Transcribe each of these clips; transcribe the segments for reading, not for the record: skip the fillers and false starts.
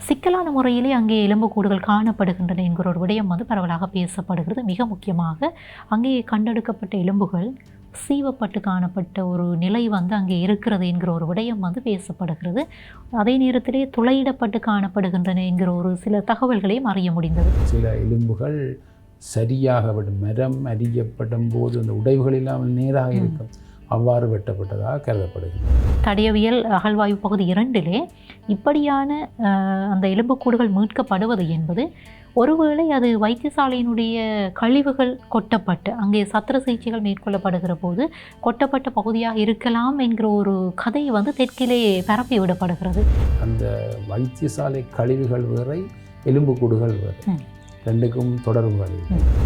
சிக்கலான முறையிலே அங்கே எலும்புக்கூடுகள் காணப்படுகின்றன என்கிற ஒரு விடயம் பரவலாக பேசப்படுகிறது. மிக முக்கியமாக அங்கே கண்டெடுக்கப்பட்ட எலும்புகள் சீவப்பட்டு காணப்பட்ட ஒரு நிலை அங்கே இருக்கிறது என்கிற ஒரு விடயம் பேசப்படுகிறது. அதே நேரத்திலே துளையிடப்பட்டு காணப்படுகின்றன என்கிற ஒரு சில தகவல்களையும் அறிய முடிந்தது. சில எலும்புகள் சரியாக மரம் அறியப்படும் போது அந்த உடைவுகள் இல்லாமல் நேராக இருக்கும், அவ்வாறு வெட்டப்பட்டதாக கருதப்படுகிறது. தடயவியல் அகழ்வாய்வு பகுதி 2 இப்படியான அந்த எலும்புக்கூடுகள் மீட்கப்படுவது என்பது ஒருவேளை அது வைத்தியசாலையினுடைய கழிவுகள் கொட்டப்பட்டு அங்கே சத்திர சிகிச்சைகள் மேற்கொள்ளப்படுகிற போது கொட்டப்பட்ட பகுதியாக இருக்கலாம் என்கிற ஒரு கதை தெற்கிலே பரப்பி விடப்படுகிறது. அந்த வைத்தியசாலை கழிவுகள் வேறை, எலும்புக்கூடுகள் வேறு, ரெண்டுக்கும் தொடர்புகள்.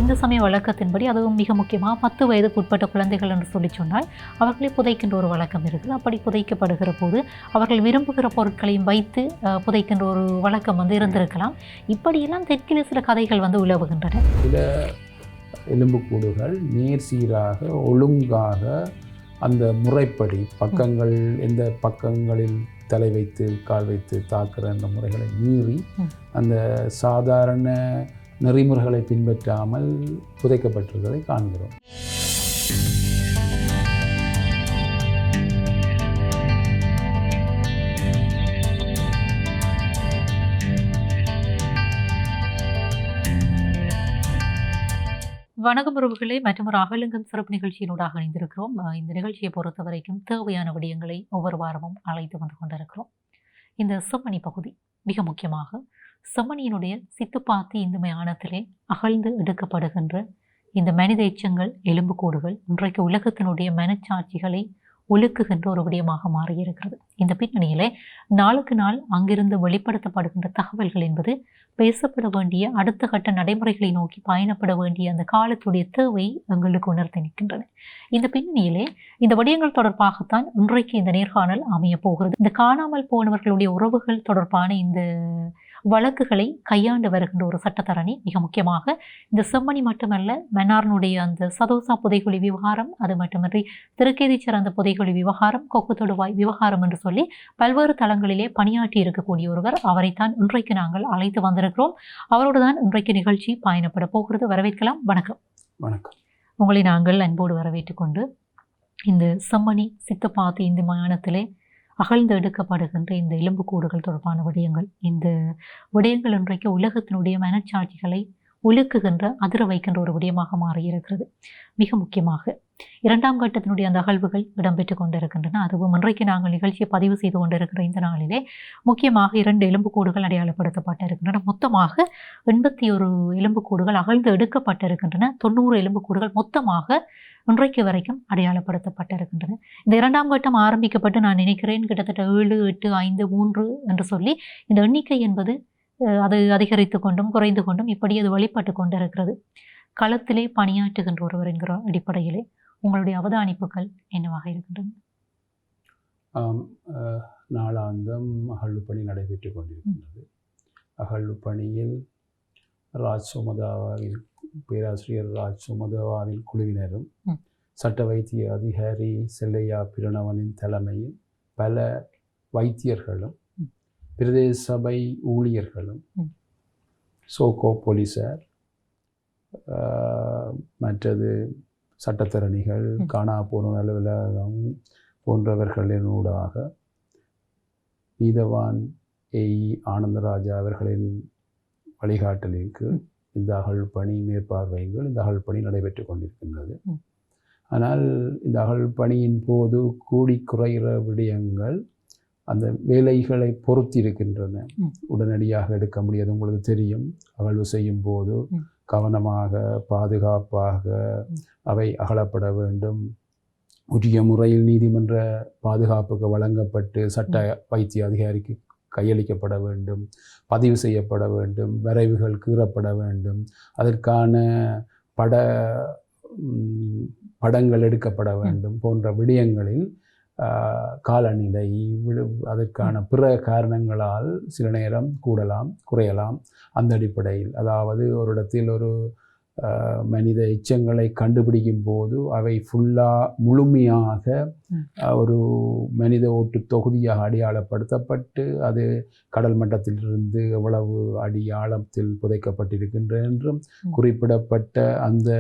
இந்த சமய வழக்கத்தின்படி அதுவும் மிக முக்கியமாக 10 வயதுக்கு உட்பட்ட குழந்தைகள் என்று சொல்லி சொன்னால் அவர்களை புதைக்கின்ற ஒரு வழக்கம் இருக்குது. அப்படி புதைக்கப்படுகிற போது அவர்கள் விரும்புகிற பொருட்களையும் வைத்து புதைக்கின்ற ஒரு வழக்கம் இருந்திருக்கலாம். இப்படியெல்லாம் தெற்கிலே சில கதைகள் உலவுகின்றன. சில எலும்புக்கூடுகள் நேர் சீராக ஒழுங்காக அந்த முறைப்படி பக்கங்கள் எந்த பக்கங்களில் தலை வைத்து கால் வைத்து தாக்குற அந்த முறைகளை மீறி அந்த சாதாரண நெறிமுறைகளை பின்பற்றாமல் புதைக்கப்பட்டிருப்பதை காண்கிறோம். வணக்கம் உறவுகளே, மற்றும் ஒரு அகலங்கம் சிறப்பு நிகழ்ச்சியினூடாக இணைந்திருக்கிறோம். இந்த நிகழ்ச்சியை பொறுத்த வரைக்கும் தேவையான விடயங்களை ஒவ்வொரு வாரமும் அழைத்து வந்து கொண்டிருக்கிறோம். இந்த செம்மணி பகுதி மிக முக்கியமாக செம்மணியினுடைய சித்துப்பாத்தி இந்த மயானத்திலே அகழ்ந்து எடுக்கப்படுகின்ற இந்த மனித எச்சங்கள் எலும்புக்கூடுகள் இன்றைக்கு உலகத்தினுடைய மனச்சாட்சிகளை ஒழுக்குகின்ற ஒரு விடயமாக மாறியிருக்கிறது. இந்த பின்னணியிலே நாளுக்கு நாள் அங்கிருந்து வெளிப்படுத்தப்படுகின்ற தகவல்கள் என்பது பேசப்பட வேண்டிய அடுத்த கட்ட நடைமுறைகளை நோக்கி பயணப்பட வேண்டிய அந்த காலத்துடைய தேவை எங்களுக்கு உணர்த்தி நிற்கின்றன. இந்த பின்னணியிலே இந்த விடயங்கள் தொடர்பாகத்தான் இன்றைக்கு இந்த நேர்காணல் அமைய போகிறது. இந்த காணாமல் போனவர்களுடைய உறவுகள் தொடர்பான இந்த வழக்குகளை கையாண்டு வருகின்ற ஒரு சட்டத்தரணி, மிக முக்கியமாக இந்த செம்மணி மட்டுமல்ல, மன்னாரினுடைய அந்த சதோசா புதைகுழி விவகாரம், அது மட்டுமின்றி திருக்கேதீச்சர் அந்த புதைகுழி விவகாரம், கொக்கு தொடுவாய் விவகாரம் என்று சொல்லி பல்வேறு தளங்களிலே பணியாற்றி இருக்கக்கூடிய ஒருவர். அவரைத்தான் இன்றைக்கு நாங்கள் அழைத்து வந்திருக்கிறோம். அவரோடு தான் இன்றைக்கு நிகழ்ச்சி பயணப்பட போகிறது. வரவேற்கலாம். வணக்கம். வணக்கம். உங்களை நாங்கள் அன்போடு வரவேற்றுக் கொண்டு இந்த செம்மணி சித்துப்பாத்தி இந்த மயானத்திலே அகழ்ந்து எடுக்கப்படுகின்ற இந்த எலும்புக்கூடுகள் தொடர்பான விடயங்கள், இந்த விடயங்கள் இன்றைக்கு உலகத்தினுடைய மனச்சாட்சிகளை உலுக்குகின்ற அதிர வைக்கின்ற ஒரு விடயமாக மாறியிருக்கிறது. மிக முக்கியமாக 2ஆம் கட்டத்தினுடைய அந்த அகழ்வுகள் இடம்பெற்று கொண்டிருக்கின்றன. அதுவும் இன்றைக்கு நாங்கள் நிகழ்ச்சியை பதிவு செய்து கொண்டிருக்கிற இந்த நாளிலே முக்கியமாக 2 எலும்புக்கூடுகள் அடையாளப்படுத்தப்பட்டிருக்கின்றன. மொத்தமாக 81 எலும்புக்கூடுகள் அகழ்ந்து எடுக்கப்பட்டிருக்கின்றன. 90 எலும்புக்கூடுகள் மொத்தமாக இன்றைக்கு வரைக்கும் அடையாளப்படுத்தப்பட்டிருக்கின்றன. இந்த 2ஆம் கட்டம் ஆரம்பிக்கப்பட்டு நான் நினைக்கிறேன் கிட்டத்தட்ட 7, 8, 5, 3 என்று சொல்லி இந்த எண்ணிக்கை என்பது அது அதிகரித்து கொண்டும் குறைந்து கொண்டும் இப்படி அது வழிபட்டு கொண்டிருக்கிறது. களத்திலே பணியாற்றுகின்ற ஒருவர் என்கிற அடிப்படையிலே உங்களுடைய அவதானிப்புகள் என்னவாக இருக்கின்றன? நாளாந்தம் அகழ்வு பணி நடைபெற்று கொண்டிருக்கின்றது. அகழ்வு பணியில் பேராசிரியர் ராஜ் சுமதவாவின் குழுவினரும் சட்ட வைத்திய அதிகாரி செல்லையா பிரணவனின் தலைமையில் பல வைத்தியர்களும் பிரதேச சபை ஊழியர்களும் சோகோ போலீசார் மற்றது சட்டத்தரணிகள் காணா போன அலுவலகம் போன்றவர்களினூடாக நீதவான் ஏஇ ஆனந்தராஜா அவர்களின் வழிகாட்டலுக்கு இந்த அகழ்வு பணி மேற்பார்வைகள் இந்த அகழ்வு பணி நடைபெற்று கொண்டிருக்கின்றது. ஆனால் இந்த அகழ்வு பணியின் போது கூடி குறைகிற விடயங்கள் அந்த வேலைகளை பொறுத்திருக்கின்றன. உடனடியாக எடுக்க முடியாது. உங்களுக்கு தெரியும், அகழ்வு செய்யும் போது கவனமாக பாதுகாப்பாக அவை அகழப்பட வேண்டும். உரிய முறையில் நீதிமன்ற பாதுகாப்புக்கு வழங்கப்பட்டு சட்ட வைத்திய அதிகாரிக்கு கையளிக்கப்பட வேண்டும், பதிவு செய்யப்பட வேண்டும், வரைவுகள் கீறப்பட வேண்டும், அதற்கான படங்கள் எடுக்கப்பட வேண்டும் போன்ற விடயங்களில் காலநிலை அதற்கான பிற காரணங்களால் சில நேரம் கூடலாம் குறையலாம். அந்த அடிப்படையில், அதாவது ஒரு இடத்தில் ஒரு மனித எச்சங்களை கண்டுபிடிக்கும் போது அவை முழுமையாக ஒரு மனித ஓட்டு தொகுதியாக அடையாளப்படுத்தப்பட்டு அது கடல் மட்டத்திலிருந்து எவ்வளவு அடி ஆழத்தில் புதைக்கப்பட்டிருக்கின்ற என்றும் குறிப்பிடப்பட்ட அந்த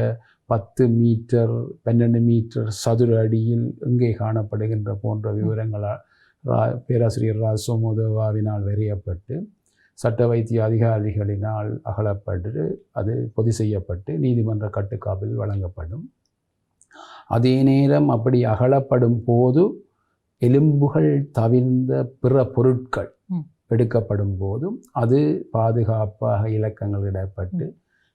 10 மீட்டர் 12 மீட்டர் சதுர அடியில் எங்கே காணப்படுகின்ற போன்ற விவரங்களால் பேராசிரியர் ராசோமோதோவாவினால் வரையப்பட்டு சட்ட வைத்திய அதிகாரிகளினால் அகலப்பட்டு அது பொது செய்யப்பட்டு நீதிமன்ற கட்டுக்காவலில் வழங்கப்படும். அதே நேரம் அப்படி அகலப்படும் போது எலும்புகள் தவிர்ந்த பிற பொருட்கள் எடுக்கப்படும் போதும் அது பாதுகாப்பாக இலக்கங்களிடப்பட்டு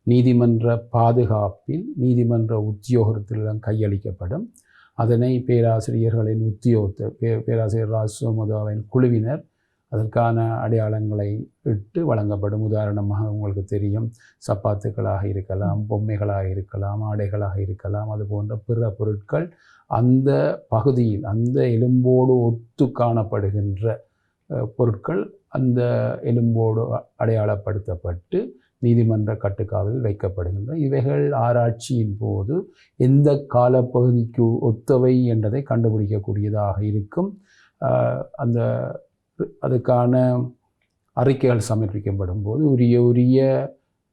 நீதிமன்ற பாதுகாப்பில் நீதிமன்ற உத்தியோகத்திடம் கையளிக்கப்படும். அதனை பேராசிரியர்களின் பேராசிரியர் ராசோமோதோவின் குழுவினர் அதற்கான அடையாளங்களை இட்டு வழங்கப்படும். உதாரணமாக உங்களுக்கு தெரியும், சப்பாத்துக்களாக இருக்கலாம், பொம்மைகளாக இருக்கலாம், ஆடைகளாக இருக்கலாம், அது போன்ற பிற பொருட்கள் அந்த பகுதியில் அந்த எலும்போடு ஒத்து காணப்படுகின்ற பொருட்கள் அந்த எலும்போடு அடையாளப்படுத்தப்பட்டு நீதிமன்ற கட்டுக்காவலில் வைக்கப்படுகின்றன. இவைகள் ஆராய்ச்சியின் போது எந்த காலப்பகுதிக்கு ஒத்தவை என்பதை கண்டுபிடிக்கக்கூடியதாக இருக்கும். அதுக்கான அறிக்கைகள் சமர்ப்பிக்கப்படும் போது உரிய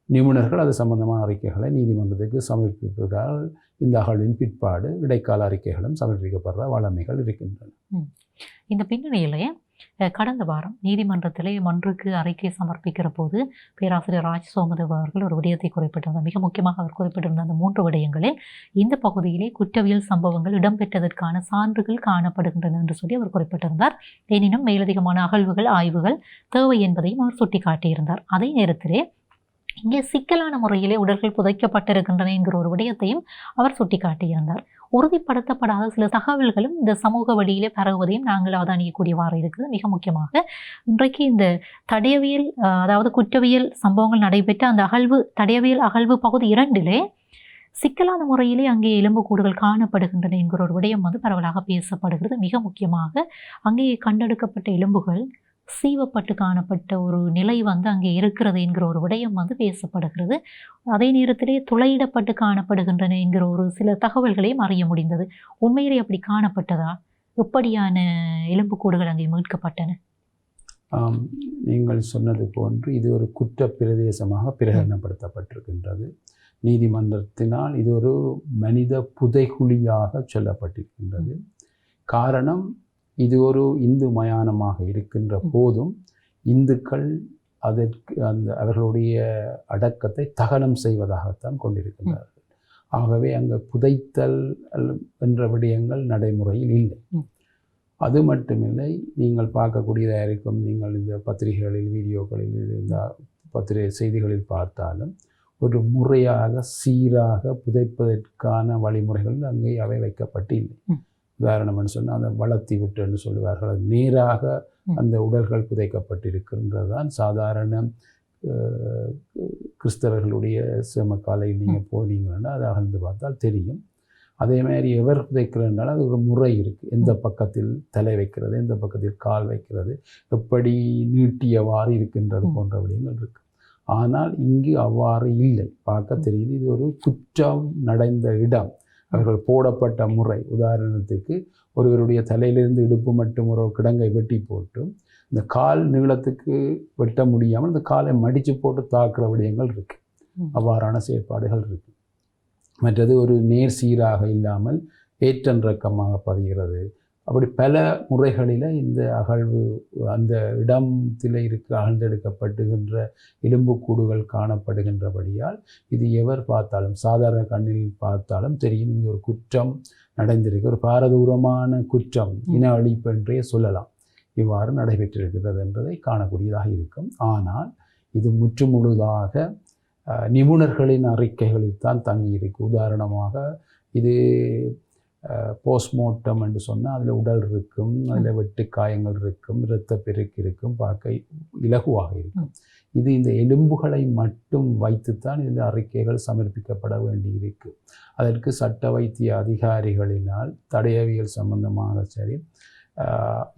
நிபுணர்கள் அது சம்பந்தமான அறிக்கைகளை நீதிமன்றத்துக்கு சமர்ப்பிப்பதால் இந்த அகழ்வின் பிற்பாடு இடைக்கால அறிக்கைகளும் சமர்ப்பிக்கப்படுற வளமைகள் இருக்கின்றன. இந்த பின்னணியிலே கடந்த வாரம் நீதிமன்றத்திலே மன்றுக்கு அறிக்கை சமர்ப்பிக்கிற போது பேராசிரியர் ராஜசோமதேவ் அவர்கள் ஒரு விடயத்தை குறிப்பிட்டிருந்தார். மிக முக்கியமாக அவர் குறிப்பிட்டிருந்த அந்த 3 விடயங்களில் இந்த பகுதியிலே குற்றவியல் சம்பவங்கள் இடம்பெற்றதற்கான சான்றுகள் காணப்படுகின்றன என்று சொல்லி அவர் குறிப்பிட்டிருந்தார். எனினும் மேலதிகமான அகழ்வுகள் ஆய்வுகள் தேவை என்பதையும் அவர் சுட்டிக்காட்டியிருந்தார். அதே நேரத்திலே இங்கே சிக்கலான முறையிலே உடல்கள் புதைக்கப்பட்டிருக்கின்றன என்கிற ஒரு விடயத்தையும் அவர் சுட்டிக்காட்டியிருந்தார். உறுதிப்படுத்தப்படாத சில தகவல்களும் இந்த சமூக வழியிலே பரவுவதையும் நாங்கள் அவதானிக்கக்கூடியவாறு இருக்குது. மிக முக்கியமாக இன்றைக்கு இந்த தடயவியல் அதாவது குற்றவியல் சம்பவங்கள் நடைபெற்ற அந்த தடயவியல் அகழ்வு பகுதி 2 சிக்கலான முறையிலே அங்கே எலும்புக்கூடுகள் காணப்படுகின்றன என்கிற ஒரு விடயம் பரவலாக பேசப்படுகிறது. மிக முக்கியமாக அங்கே கண்டெடுக்கப்பட்ட எலும்புகள் சீவப்பட்டு காணப்பட்ட ஒரு நிலை அங்கே இருக்கிறது என்கிற ஒரு விடயம் பேசப்படுகிறது. அதே நேரத்திலே துளையிடப்பட்டு காணப்படுகின்றன என்கிற ஒரு சில தகவல்களையும் அறிய முடிந்தது. உண்மையிலே அப்படி காணப்பட்டதா? எப்படியான எலும்புக்கூடுகள் அங்கே மீட்கப்பட்டன? நீங்கள் சொன்னது போன்று இது ஒரு குற்ற பிரதேசமாக பிரகடனப்படுத்தப்பட்டிருக்கின்றது. நீதிமன்றத்தினால் இது ஒரு மனித புதைகுழியாக சொல்லப்பட்டிருக்கின்றது. காரணம், இது ஒரு இந்து மயானமாக இருக்கின்ற போதும் இந்துக்கள் அதற்கு அவர்களுடைய அடக்கத்தை தகனம் செய்வதாகத்தான் கொண்டிருக்கின்றார்கள். ஆகவே அங்கே புதைத்தல் என்ற விடயங்கள் நடைமுறையில் இல்லை. அது மட்டுமில்லை, நீங்கள் பார்க்கக்கூடியதாக இருக்கும், நீங்கள் இந்த பத்திரிகைகளில் வீடியோக்களில் இந்த பத்திரிகை செய்திகளில் பார்த்தாலும் ஒரு முறையாக சீராக புதைப்பதற்கான வழிமுறைகள் அங்கே அவை வைக்கப்பட்டு இல்லை. உதாரணம்னு சொன்னால் அந்த வளர்த்தி விட்டுன்னு சொல்லுவார்கள், அது நேராக அந்த உடல்கள் புதைக்கப்பட்டிருக்கின்றது தான் சாதாரண கிறிஸ்தவர்களுடைய சேமக்காலையில் நீங்கள் போனீங்கன்னா அதை அகழ்ந்து பார்த்தால் தெரியும். அதே மாதிரி எவர் புதைக்கிறதுனால அது ஒரு முறை இருக்குது. எந்த பக்கத்தில் தலை வைக்கிறது, எந்த பக்கத்தில் கால் வைக்கிறது, எப்படி நீட்டியவாறு இருக்கின்றது போன்ற விடயங்கள் இருக்குது. ஆனால் இங்கு அவ்வாறு இல்லை. பார்க்க தெரியுது இது ஒரு குற்றம் நடந்த இடம். அவர்கள் போடப்பட்ட முறை, உதாரணத்துக்கு ஒருவருடைய தலையிலிருந்து இடுப்பு மட்டும் ஒரு கிடங்கை வெட்டி போட்டு இந்த கால் நீளத்துக்கு வெட்ட முடியாமல் இந்த காலை மடித்து போட்டு தாக்குற விடயங்கள் இருக்குது. அவ்வாறான செயற்பாடுகள் இருக்குது. மற்றது ஒரு நேர் சீராக இல்லாமல் ஏற்றன் ரக்கமாக பதிகிறது. அப்படி பல முறைகளில் இந்த அகழ்வு அந்த இடத்தில் அகழ்ந்தெடுக்கப்படுகின்ற எலும்புக்கூடுகள் காணப்படுகின்றபடியால் இது எவர் பார்த்தாலும், சாதாரண கண்ணில் பார்த்தாலும் தெரியும் இங்கே ஒரு குற்றம் நடந்திருக்கு, ஒரு பாரதூரமான குற்றம், இன அழிப்பு என்றே சொல்லலாம். இவ்வாறு நடைபெற்றிருக்கிறது என்பதை காணக்கூடியதாக இருக்கும். ஆனால் இது முற்றுமுழுதாக நிபுணர்களின் அறிக்கைகளில் தான் தங்கியிருக்கு. உதாரணமாக இது போஸ்ட்மார்ட்டம் என்று சொன்னால் அதில் உடல் இருக்கும், அதில் வெட்டு காயங்கள் இருக்கும், இரத்தப்பெருக்கு இருக்கும், பார்க்க இலகுவாக இருக்கும். இது இந்த எலும்புகளை மட்டும் வைத்துத்தான் இந்த அறிக்கைகள் சமர்ப்பிக்கப்பட வேண்டியிருக்கு. அதற்கு சட்ட வைத்திய அதிகாரிகளினால் தடயவியல் சம்பந்தமாக சரி,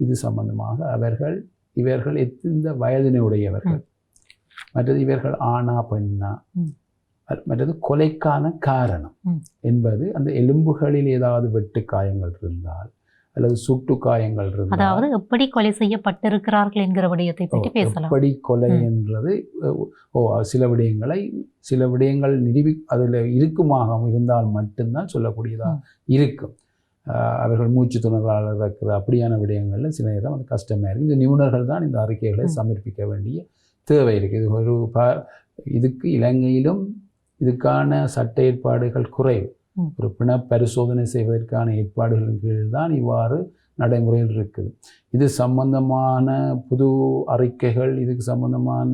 இது சம்பந்தமாக இவர்கள் எந்த வயதினுடையவர்கள், மற்றது இவர்கள் ஆணா பெண்ணா, மற்றது கொலைக்கான காரணம் என்பது அந்த எலும்புகளில் ஏதாவது வெட்டு காயங்கள் இருந்தால் அல்லது சுட்டு காயங்கள் இருந்தால், அதாவது எப்படி கொலை செய்யப்பட்டிருக்கிறார்கள் என்கிற விடயத்தை பற்றி பேசலாம். எப்படி கொலை என்றது சில விடயங்கள் அதில் இருக்குமாக இருந்தால் மட்டும்தான் சொல்லக்கூடியதாக இருக்கும். அவர்கள் மூச்சு துணரால் இருக்கிற அப்படியான விடயங்களில் சில நேரம் அது கஷ்டமாக இருக்குது. இந்த நிபுணர்கள் தான் இந்த அறிக்கைகளை சமர்ப்பிக்க வேண்டிய தேவை இருக்குது. இது ஒரு இதுக்கு இலங்கையிலும் இதுக்கான சட்ட ஏற்பாடுகள் குறைவு. ஒரு பிண பரிசோதனை செய்வதற்கான ஏற்பாடுகளின் கீழ் தான் இவ்வாறு நடைமுறையில் இருக்குது. இது சம்பந்தமான புது அறிக்கைகள், இதுக்கு சம்பந்தமான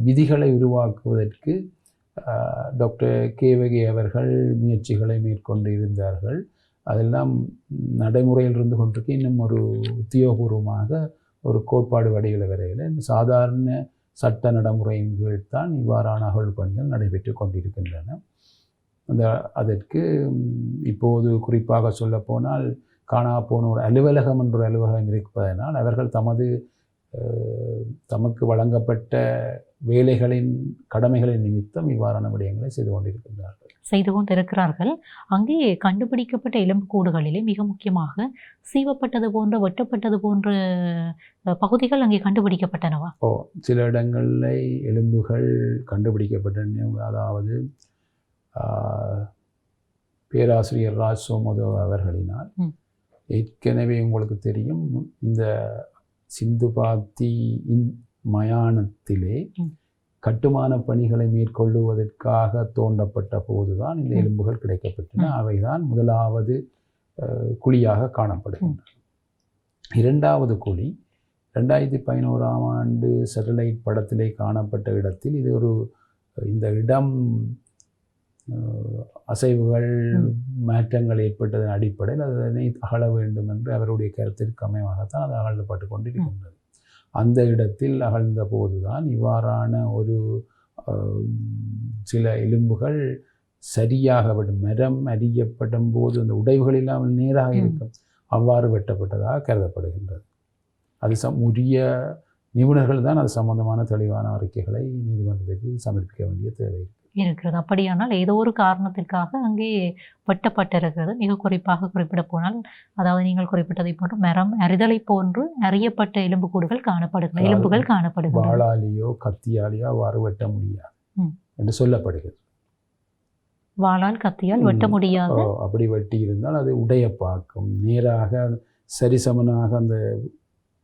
விதிகளை உருவாக்குவதற்கு டாக்டர் கேவகே அவர்கள் முயற்சிகளை மேற்கொண்டு இருந்தார்கள். அதெல்லாம் நடைமுறையில் இருந்து கொண்டிருக்கு. இன்னும் ஒரு உத்தியோகபூர்வமாக ஒரு கோட்பாடு வடிவில் வரையில் சாதாரண சட்ட நடைமுறையின் கீழ் தான் இவ்வாறான அகழ்வு பணிகள் நடைபெற்று கொண்டிருக்கின்றன. அதற்கு இப்போது குறிப்பாக சொல்லப்போனால் காணாப்போன ஒரு அலுவலகம் என்ற ஒரு அலுவலகம் இருப்பதனால் அவர்கள் தமக்கு வழங்கப்பட்ட வேலைகளின் கடமைகளின் நிமித்தம் இவ்வாறான விடயங்களை செய்து கொண்டிருக்கிறார்கள். அங்கே கண்டுபிடிக்கப்பட்ட எலும்புக்கூடுகளிலே மிக முக்கியமாக சீவப்பட்டது போன்ற வெட்டப்பட்டது போன்ற பகுதிகள் அங்கே கண்டுபிடிக்கப்பட்டனவா? சில இடங்களில் எலும்புகள் கண்டுபிடிக்கப்பட்டன. அதாவது பேராசிரியர் ராஜ் சோமதோ அவர்களினால் ஏற்கனவே உங்களுக்கு தெரியும், இந்த சிந்துபாத்தி மயானத்திலே கட்டுமான பணிகளை மேற்கொள்ளுவதற்காக தோண்டப்பட்ட போதுதான் இந்த எலும்புகள் கிடைக்கப்பட்டன. அவைதான் முதலாவது குழியாக காணப்படுகின்றன. இரண்டாவது குழி 2011ஆம் ஆண்டு சேட்டலைட் படத்திலே காணப்பட்ட இடத்தில் இந்த இடம் அசைவுகள் மாற்றங்கள் ஏற்பட்டதன் அடிப்படையில் அதனை அகழ வேண்டும் என்று அவருடைய கருத்திற்கு அமைவாகத்தான் அது அகழப்பட்டு கொண்டிருக்கின்றது. அந்த இடத்தில் அகழ்ந்த போதுதான் இவ்வாறான ஒரு சில எலும்புகள் சரியாக மரம் அறியப்படும் போது அந்த உடைவுகள் இல்லாமல் நேராக இருக்கும், அவ்வாறு வெட்டப்பட்டதாக கருதப்படுகின்றது. அது உரிய நிபுணர்கள் தான் அது சம்பந்தமான தெளிவான அறிக்கைகளை நீதிமன்றத்திற்கு சமர்ப்பிக்க வேண்டிய தேவை இருக்கிறது. அப்படியானால் ஏதோ ஒரு காரணத்திற்காக அங்கே வெட்டப்பட்டிருக்கிறது. மிக குறிப்பாக குறிப்பிட போனால், அதாவது நீங்கள் குறிப்பிட்டதை போன்று மரம் அறிதலை போன்று அறியப்பட்ட எலும்புக்கூடுகள் காணப்படுகின்றன. வாளாலேயோ கத்தியாலேயோ அவ்வாறு வெட்ட முடியாது என்று சொல்லப்படுகிறது. வாளால் கத்தியால் வெட்ட முடியாது. அப்படி வெட்டி இருந்தால் அது உடைய பார்க்கும், நேராக சரிசமனாக அந்த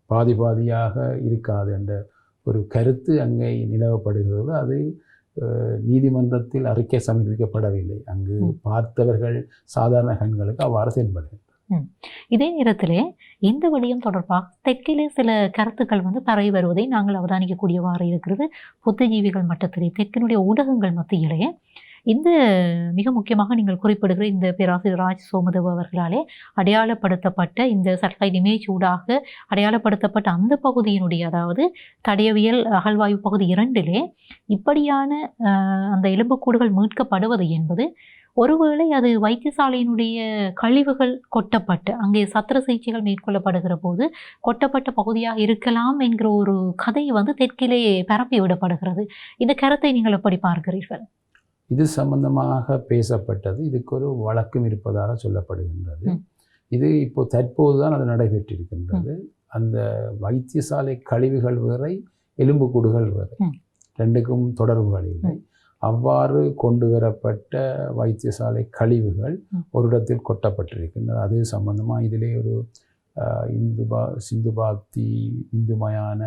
பாதியாக இருக்காது என்ற ஒரு கருத்து அங்கே நிலவப்படுகிறது. அது நீதிமன்றத்தில் அறிக்கை சமர்ப்பிக்கப்படவில்லை. அங்கு பார்த்தவர்கள் சாதாரண கண்களுக்கு அவ்வாறு தென்படுகின்றன. இதே நேரத்திலே இந்த விடயம் தொடர்பாக தெற்கிலே சில கருத்துக்கள் பரவி வருவதை நாங்கள் அவதானிக்கக்கூடியவாறு இருக்கிறது. புத்திஜீவிகள் மட்டத்திலே தெற்கினுடைய ஊடகங்கள் மத்தியிலே இந்த மிக முக்கியமாக நீங்கள் குறிப்பிடுகிற இந்த பேராசிரியர் ராஜ் சோமதேவ் அவர்களாலே அடையாளப்படுத்தப்பட்ட இந்த சேட்டலைட் இமேஜ் ஊடாக அடையாளப்படுத்தப்பட்ட அந்த பகுதியினுடைய, அதாவது தடயவியல் அகழ்வாய்வு பகுதி 2 இப்படியான அந்த எலும்புக்கூடுகள் மீட்கப்படுவது என்பது ஒருவேளை அது வைத்தியசாலையினுடைய கழிவுகள் கொட்டப்பட்டு அங்கே சத்திர சிகிச்சைகள் மேற்கொள்ளப்படுகிற போது கொட்டப்பட்ட பகுதியாக இருக்கலாம் என்கிற ஒரு கதை தெற்கிலே பரப்பி விடப்படுகிறது. இந்த கருத்தை நீங்கள் எப்படி பார்க்கிறீர்கள்? இது சம்பந்தமாக பேசப்பட்டது. இதுக்கு ஒரு வழக்கம் இருப்பதாக சொல்லப்படுகின்றது. இது இப்போ தற்போதுதான் அது நடைபெற்றிருக்கின்றது. அந்த வைத்தியசாலை கழிவுகள் வேறை, எலும்புக்கூடுகள் வேறை, ரெண்டுக்கும் தொடர்புகள் இல்லை. அவ்வாறு கொண்டு வரப்பட்ட வைத்தியசாலை கழிவுகள் ஒரு இடத்தில் கொட்டப்பட்டிருக்கின்றது. அது சம்பந்தமாக இதிலே ஒரு சிந்துபாத்தி இந்து மயான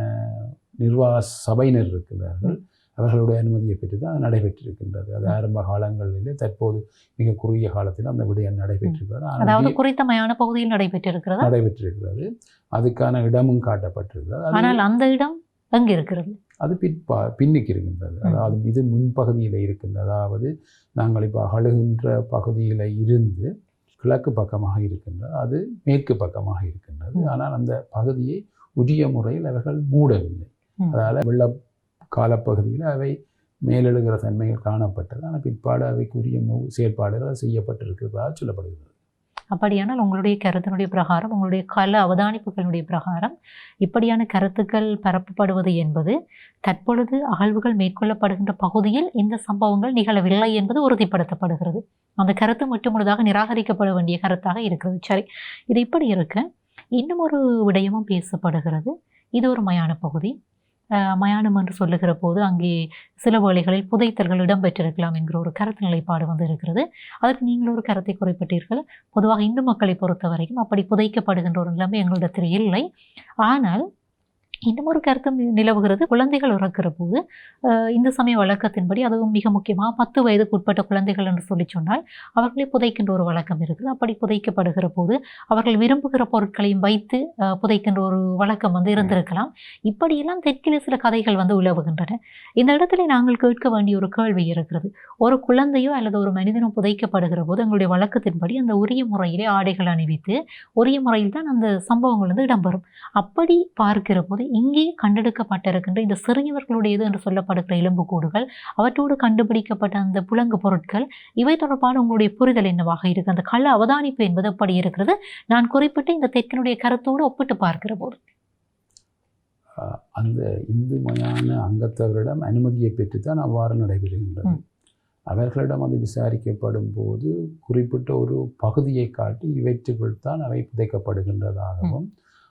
நிர்வாக சபையினர் இருக்கிறார்கள். அவர்களுடைய அனுமதியை பெற்று தான் அது நடைபெற்றிருக்கின்றது. அது ஆரம்ப காலங்களிலே, தற்போது மிக குறுகிய காலத்தில் அந்த விடயம் நடைபெற்றிருக்கிறது. அதாவது குறித்தமையான பகுதியில் நடைபெற்றிருக்கிறது. அதுக்கான இடமும் காட்டப்பட்டிருக்கிறது. ஆனால் அந்த இடம் எங்கே இருக்கிறது? அது பின்னுக்கு இருக்கின்றது. அதாவது இது முன்பகுதியில் இருக்கின்றது. அதாவது நாங்கள் இப்போ அகழுகின்ற பகுதியில் இருந்து கிழக்கு பக்கமாக இருக்கின்றது, அது மேற்கு பக்கமாக இருக்கின்றது. ஆனால் அந்த பகுதியை உரிய முறையில் அவர்கள் மூடவில்லை. அதாவது வெள்ள காலப்பகுதியில் அவை மேலெழுகிற தன்மைகள் காணப்பட்டது. ஆனால் பிற்பாடு அவைக்குரிய செயற்பாடுகள் செய்யப்பட்டிருக்கிறதாக சொல்லப்படுகிறது. அப்படியானால் உங்களுடைய கருத்தினுடைய பிரகாரம், உங்களுடைய கள அவதானிப்புகளுடைய பிரகாரம் இப்படியான கருத்துக்கள் பரப்பப்படுவது என்பது தற்பொழுது அகழ்வுகள் மேற்கொள்ளப்படுகின்ற பகுதியில் இந்த சம்பவங்கள் நிகழவில்லை என்பது உறுதிப்படுத்தப்படுகிறது. அந்த கருத்து முற்றுமுழுதாக நிராகரிக்கப்பட வேண்டிய கருத்தாக இருக்கிறது. சரி, இது இப்படி இருக்க இன்னும் ஒரு விடயமும் பேசப்படுகிறது. இது ஒரு மயான பகுதி. மயானம் என்று சொல்லுகிற போது அங்கே சில வேளைகளில் புதைத்தல்கள் இடம்பெற்றிருக்கலாம் என்கிற ஒரு கருத்து நிலைப்பாடு வந்து இருக்கிறது. அதற்கு நீங்கள் ஒரு கருத்தை குறிப்பிட்டீர்கள். பொதுவாக இந்து மக்களை பொறுத்த வரைக்கும் அப்படி புதைக்கப்படுகின்ற ஒரு நிலைமை எங்களிடத்தில் இல்லை. ஆனால் இன்னும் ஒரு கருத்தும் நிலவுகிறது. குழந்தைகள் இறக்கிற போது இந்த சமய வழக்கத்தின்படி, அதுவும் மிக முக்கியமாக 10 வயதுக்கு உட்பட்ட குழந்தைகள் என்று சொல்லி சொன்னால் அவர்களை புதைக்கின்ற ஒரு வழக்கம் இருக்குது. அப்படி புதைக்கப்படுகிற போது அவர்கள் விரும்புகிற பொருட்களையும் வைத்து புதைக்கின்ற ஒரு வழக்கம் வந்து இருந்திருக்கலாம். இப்படியெல்லாம் தெற்கிலே சில கதைகள் வந்து உலவுகின்றன. இந்த இடத்துல நாங்கள் கேட்க வேண்டிய ஒரு கேள்வி இருக்கிறது. ஒரு குழந்தையோ அல்லது ஒரு மனிதனோ புதைக்கப்படுகிற போது எங்களுடைய வழக்கத்தின்படி அந்த உரிய முறையிலே ஆடைகள் அணிவித்து உரிய முறையில் தான் அந்த சம்பவங்கள் வந்து இடம்பெறும். அப்படி பார்க்கிற போது இங்கே கண்டெடுக்கப்பட்டிருக்கின்ற இந்த சிறியவர்களுடையது என்று சொல்லப்படுகிற எலும்புக்கூடுகள், அவற்றோடு கண்டுபிடிக்கப்பட்ட அந்த புலங்கு பொருட்கள், இவை தொடர்பான உங்களுடைய புரிதல் என்னவாக இருக்கு? அந்த கள அவதானிப்பு என்பது எப்படி இருக்கிறது? நான் குறிப்பிட்ட இந்த தெற்கினுடைய கருத்தோடு ஒப்பிட்டு பார்க்கிற போது அந்த இந்து மயான அங்கத்தவரிடம் அனுமதியை பெற்றுத்தான் அவ்வாறு நடைபெறுகின்றது. அவர்களிடம் அது விசாரிக்கப்படும் போது குறிப்பிட்ட ஒரு பகுதியை காட்டி இவற்றுக்குள் தான் அவை புதைக்கப்படுகின்றதாகவும்,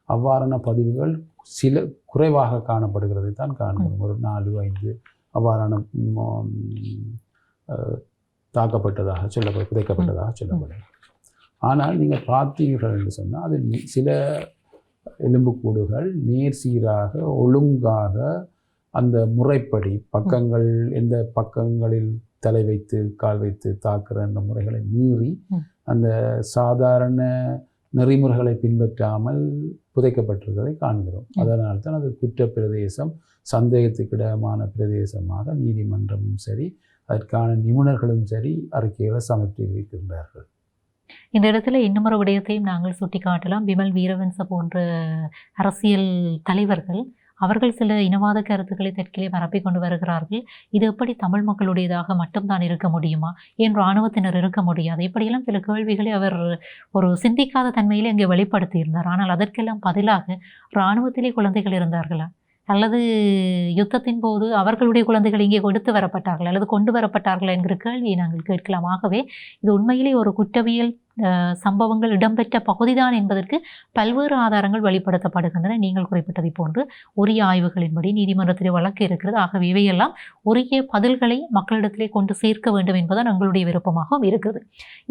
அவ்வாறான பதிவுகள் சில குறைவாக காணப்படுகிறது தான் காண்கிறோம். ஒரு 4-5 அவ்வாறான தாக்கப்பட்டதாக புதைக்கப்பட்டதாக சொல்லப்படுகிறது. ஆனால் நீங்கள் பார்த்தீர்கள் என்று சொன்னால் அது சில எலும்புக்கூடுகள் நேர் சீராக ஒழுங்காக அந்த முறைப்படி பக்கங்கள் எந்த பக்கங்களில் தலை வைத்து கால் வைத்து தாக்குற அந்த முறைகளை மீறி அந்த சாதாரண நெறிமுறைகளை பின்பற்றாமல் புதைக்கப்பட்டிருக்கிறதை காண்கிறோம். அதனால் தான் அது குற்ற பிரதேசம், சந்தேகத்துக்கிடமான பிரதேசமாக நீதிமன்றமும் சரி அதற்கான நிபுணர்களும் சரி அறிக்கைகளை சமர்ப்பித்திருக்கின்றார்கள். இந்த இடத்துல இன்னொரு விடயத்தையும் நாங்கள் சுட்டிக்காட்டலாம். பிமல் வீரவன்ச போன்ற அரசியல் தலைவர்கள் அவர்கள் சில இனவாத கருத்துக்களை தெற்கிலே பரப்பிக் கொண்டு வருகிறார்கள். இது எப்படி தமிழ் மக்களுடையதாக மட்டும்தான் இருக்க முடியுமா? ஏன் இராணுவத்தினர் இருக்க முடியாது? இப்படியெல்லாம் சில கேள்விகளை அவர் ஒரு சிந்திக்காத தன்மையிலே அங்கே வெளிப்படுத்தியிருந்தார். ஆனால் அதற்கெல்லாம் பதிலாக இராணுவத்திலே குழந்தைகள் இருந்தார்களா, அல்லது யுத்தத்தின் போது அவர்களுடைய குழந்தைகள் இங்கே கொடுத்து வரப்பட்டார்கள் அல்லது கொண்டு வரப்பட்டார்கள் என்கிற கேள்வியை நாங்கள் கேட்கலாம். ஆகவே இது உண்மையிலே ஒரு குற்றவியல் சம்பவங்கள் இடம்பெற்ற பகுதிதான் என்பதற்கு பல்வேறு ஆதாரங்கள் வெளிப்படுத்தப்படுகின்றன. நீங்கள் குறிப்பிட்டதை போன்று உரிய ஆய்வுகளின்படி நீதிமன்றத்திலே வழக்கு இருக்கிறது. ஆகவே இவையெல்லாம் உரிய பதில்களை மக்களிடத்திலே கொண்டு சேர்க்க வேண்டும் என்பதுதான் எங்களுடைய விருப்பமாகவும் இருக்குது.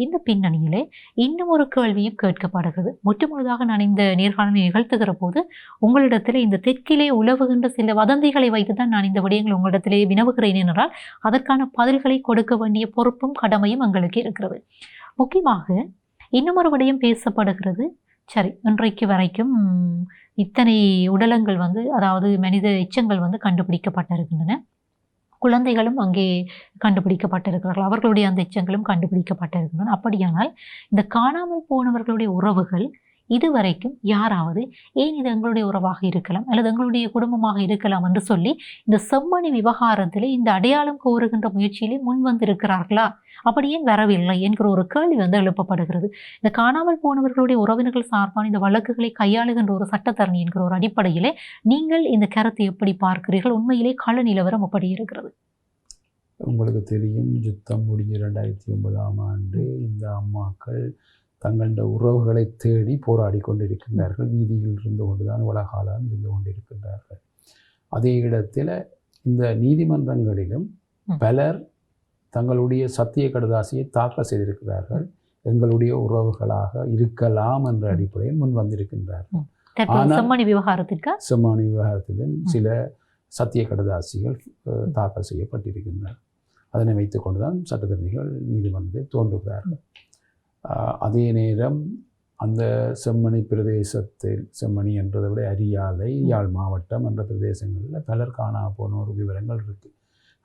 இந்த பின்னணியிலே இன்னும் ஒரு கேள்வியும் கேட்கப்படுகிறது. முற்றுமுழுதாக நான் இந்த நேர்காணலை நிகழ்த்துகிற போது உங்களிடத்திலே இந்த தெற்கிலே உலவுகின்ற சில வதந்திகளை வைத்துதான் நான் இந்த விடயங்கள் உங்களிடத்திலே வினவுகிறேன் என்றால் அதற்கான பதில்களை கொடுக்க வேண்டிய பொறுப்பும் கடமையும் எங்களுக்கு இருக்கிறது. முக்கியமாக இன்னும் ஒரு விடயம் பேசப்படுகிறது. சரி, இன்றைக்கு வரைக்கும் இத்தனை உடலங்கள் வந்து, அதாவது மனித எச்சங்கள் வந்து கண்டுபிடிக்கப்பட்டிருக்கின்றன. குழந்தைகளும் அங்கே கண்டுபிடிக்கப்பட்டிருக்கிறார்கள். அவர்களுடைய அந்த எச்சங்களும் கண்டுபிடிக்கப்பட்டிருக்கின்றன. அப்படியானால் இந்த காணாமல் போனவர்களுடைய உறவுகள் இதுவரைக்கும் யாராவது ஏன் இது எங்களுடைய உறவாக இருக்கலாம் அல்லது எங்களுடைய குடும்பமாக இருக்கலாம் என்று சொல்லி இந்த செம்மணி விவகாரத்திலே இந்த அடையாளம் கோருகின்ற முயற்சியிலே முன் வந்திருக்கிறார்களா? அப்படி ஏன் வரவில்லை என்கிற ஒரு கேள்வி வந்து எழுப்பப்படுகிறது. இந்த காணாமல் போனவர்களுடைய உறவினர்கள் சார்பான இந்த வழக்குகளை கையாளுகின்ற ஒரு சட்டத்தரணி என்கிற ஒரு அடிப்படையிலே நீங்கள் இந்த கருத்தை எப்படி பார்க்கிறீர்கள்? உண்மையிலே கள நிலவரம் அப்படி இருக்கிறது. உங்களுக்கு தெரியும், யுத்தம் முடிஞ்ச 2009ஆம் ஆண்டு இந்த அம்மாக்கள் தங்களோட உறவுகளை தேடி போராடி கொண்டிருக்கின்றார்கள். வீதியில் இருந்து கொண்டுதான் உலகாலம் இருந்து கொண்டிருக்கின்றார்கள். அதே இடத்தில் இந்த நீதிமன்றங்களிலும் பலர் தங்களுடைய சத்திய கடுதாசியை தாக்கல் செய்திருக்கிறார்கள். எங்களுடைய உறவுகளாக இருக்கலாம் என்ற அடிப்படையில் முன் வந்திருக்கின்றார்கள். செம்மணி விவகாரத்திலும் சில சத்திய கடுதாசிகள் தாக்கல் செய்யப்பட்டிருக்கின்றன. அதனை வைத்துக் கொண்டுதான் சட்டத்தரணிகள் நீதிமன்றத்தில் தோன்றுகிறார்கள். அதே நேரம் அந்த செம்மணி பிரதேசத்தில், செம்மணி என்றதை விட அரியாலை, யாழ் மாவட்டம் என்ற பிரதேசங்களில் பலர் காணா போனோர் விவரங்கள் இருக்குது.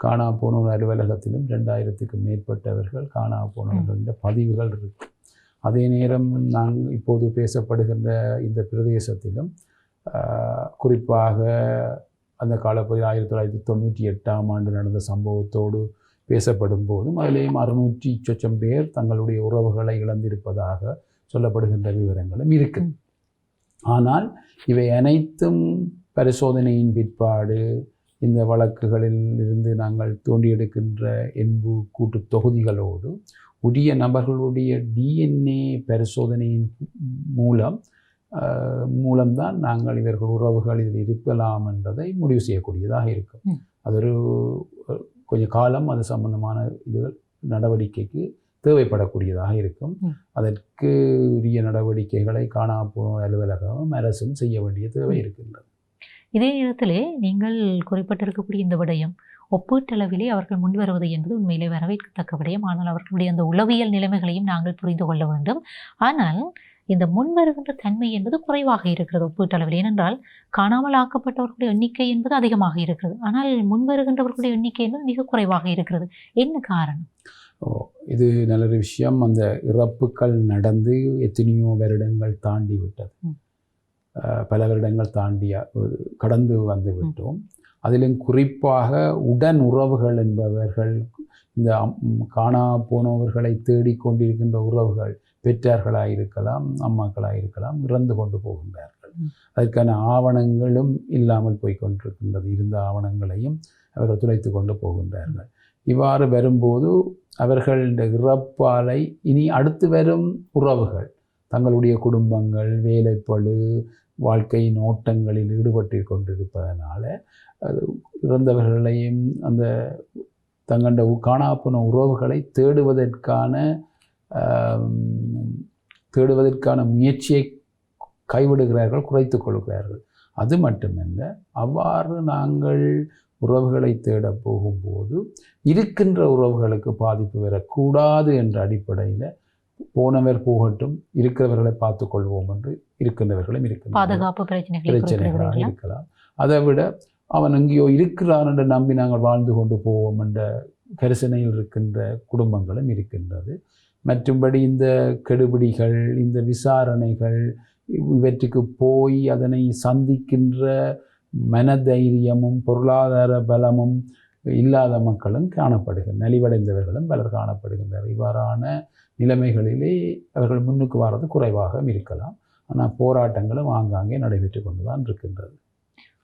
காணா போனோர் அலுவலகத்திலும் 2000க்கும் மேற்பட்டவர்கள் காணா போனவர்களின் பதிவுகள் இருக்குது. அதே நேரம் நாங்கள் இப்போது பேசப்படுகின்ற இந்த பிரதேசத்திலும் குறிப்பாக அந்த காலப்பகுதியில் 1998ஆம் ஆண்டு நடந்த சம்பவத்தோடு பேசப்படும் போதும் அதிலேயும் 600 சொச்சம் பேர் தங்களுடைய உறவுகளை இழந்திருப்பதாக சொல்லப்படுகின்ற விவரங்களும் இருக்குது. ஆனால் இவை அனைத்தும் பரிசோதனையின் பிற்பாடு இந்த வழக்குகளில் இருந்து நாங்கள் தோண்டி எடுக்கின்ற எண்பு கூட்டு தொகுதிகளோடு உரிய நபர்களுடைய டிஎன்ஏ பரிசோதனையின் மூலம்தான் நாங்கள் இவர்கள் உறவுகள் இதில் இருக்கலாம் என்பதை முடிவு செய்யக்கூடியதாக இருக்கும். அது ஒரு கொஞ்சம் காலம் அது சம்பந்தமான இதுகள் நடவடிக்கைக்கு தேவைப்படக்கூடியதாக இருக்கும். அதற்கு உரிய நடவடிக்கைகளை காணாமல் அலுவலகமும் அரசும் செய்ய வேண்டிய தேவை இருக்கின்றது. இதே நேரத்திலே நீங்கள் குறிப்பிட்டிருக்கக்கூடிய இந்த விடயம் ஒப்பீட்டளவிலே அவர்கள் முன்வருவது என்பது உண்மையிலே வரவேற்கத்தக்க விடயம். ஆனால் அவர்களுடைய அந்த உளவியல் நிலைமைகளையும் நாங்கள் புரிந்து கொள்ள வேண்டும். ஆனால் இந்த முன்வருகின்ற தன்மை என்பது குறைவாக இருக்கிறது ஒப்பீட்டளவில். ஏனென்றால் காணாமல் ஆக்கப்பட்டவர்களுடைய எண்ணிக்கை என்பது அதிகமாக இருக்கிறது. ஆனால் முன்வருகின்றவர்களுடைய எண்ணிக்கை என்பது மிக குறைவாக இருக்கிறது. என்ன காரணம்? இது நல்ல ஒரு விஷயம். அந்த இறப்புகள் நடந்து எத்தனையோ வருடங்கள் தாண்டி விட்டது. பல வருடங்கள் கடந்து வந்து விட்டோம். அதிலும் குறிப்பாக உடன் உறவுகள் என்பவர்கள், இந்த காணா போனவர்களை தேடிக்கொண்டிருக்கின்ற உறவுகள், பெற்றார்களாக இருக்கலாம், அம்மாக்களாக இருக்கலாம், இறந்து கொண்டு போகின்றார்கள். அதற்கான ஆவணங்களும் இல்லாமல் போய்கொண்டிருக்கின்றது. இருந்த ஆவணங்களையும் அவர்கள் துளைத்து கொண்டு போகின்றார்கள். இவ்வாறு வரும்போது அவர்கள் இந்த இறப்பாலை இனி அடுத்து வரும் உறவுகள் தங்களுடைய குடும்பங்கள், வேலைப்பளு, வாழ்க்கையின் ஓட்டங்களில் ஈடுபட்டு கொண்டிருப்பதனால இறந்தவர்களையும் அந்த தங்கண்ட காணாப்போன உறவுகளை தேடுவதற்கான முயற்சியை கைவிடுகிறார்கள், குறைத்து கொள்கிறார்கள். அது மட்டுமல்ல, அவ்வாறு நாங்கள் உறவுகளை தேட போகும்போது இருக்கின்ற உறவுகளுக்கு பாதிப்பு வரக்கூடாது என்ற அடிப்படையில் போனவர் போகட்டும், இருக்கிறவர்களை பார்த்து கொள்வோம் என்று இருக்கின்றவர்களும் பாதுகாப்பு பிரச்சனைகளாக இருக்கலாம். அதை விட அவன் எங்கேயோ இருக்கிறான் என்று நம்பி நாங்கள் வாழ்ந்து கொண்டு போவோம் என்ற கரிசனையில் இருக்கின்ற குடும்பங்களும் இருக்கின்றது. மற்றும்படி இந்த கெடுபிடிகள், இந்த விசாரணைகள், இவற்றுக்கு போய் அதனை சந்திக்கின்ற மனதைரியமும் பொருளாதார பலமும் இல்லாத மக்களும் நலிவடைந்தவர்களும் பலர் காணப்படுகின்றனர். இவ்வாறான நிலைமைகளிலே அவர்கள் முன்னுக்கு வர்றது குறைவாக இருக்கலாம். ஆனால் போராட்டங்களும் ஆங்காங்கே நடைபெற்று கொண்டுதான் இருக்கின்றது.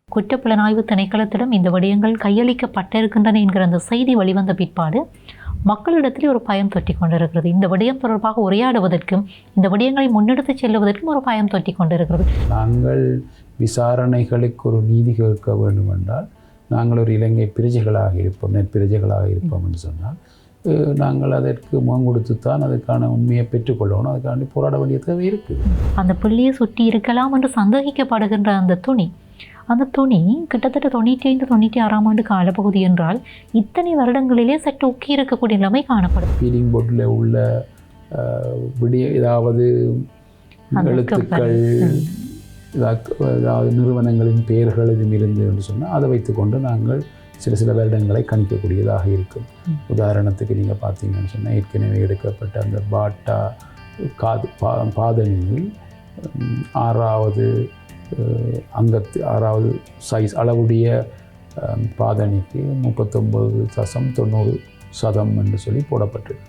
குற்றப்புலனாய்வு திணைக்களத்திடம் இந்த விடயங்கள் கையளிக்கப்பட்டிருக்கின்றன என்கிற அந்த செய்தி வெளிவந்த பிற்பாடு மக்களிடத்தில் ஒரு பயம் தொட்டி கொண்டிருக்கிறது. இந்த விடயம் தொடர்பாக உரையாடுவதற்கும் இந்த விடயங்களை முன்னெடுத்து செல்வதற்கும் ஒரு பயம் தொட்டி கொண்டிருக்கிறது. நாங்கள் விசாரணைகளுக்கு ஒரு நீதி கேட்க வேண்டும் என்றால் நாங்கள் ஒரு இலங்கை பிரஜைகளாக இருப்போம், நெற்பிரஜைகளாக இருப்போம் என்று சொன்னால் நாங்கள் அதற்கு முகம் கொடுத்துத்தான் அதற்கான உண்மையை பெற்றுக்கொள்ளணும். அதுக்காண்டி போராட வேண்டிய தேவை இருக்குது. அந்த பிள்ளையை சுற்றி இருக்கலாம் என்று சந்தேகிக்கப்படுகின்ற அந்த துணி கிட்டத்தட்ட 95-96 ஆண்டு காலப்பகுதி என்றால் இத்தனை வருடங்களிலே சற்று உக்கி இருக்கக்கூடிய நிலைமை காணப்படும். ஃபீலிங் போர்டில் உள்ள ஏதாவது எழுத்துக்கள், ஏதாவது நிறுவனங்களின் பெயர்கள் எதுவும் இருந்து என்று சொன்னால் அதை வைத்துக்கொண்டு நாங்கள் சில வருடங்களை கணிக்கக்கூடியதாக இருக்கும். உதாரணத்துக்கு நீங்கள் பார்த்தீங்கன்னு சொன்னால் ஏற்கனவே எடுக்கப்பட்ட அந்த பாட்டா பாதணியில் 6வது சைஸ் அளவுடைய பாதணிக்கு 39.90% என்று சொல்லி போடப்பட்டிருக்கு.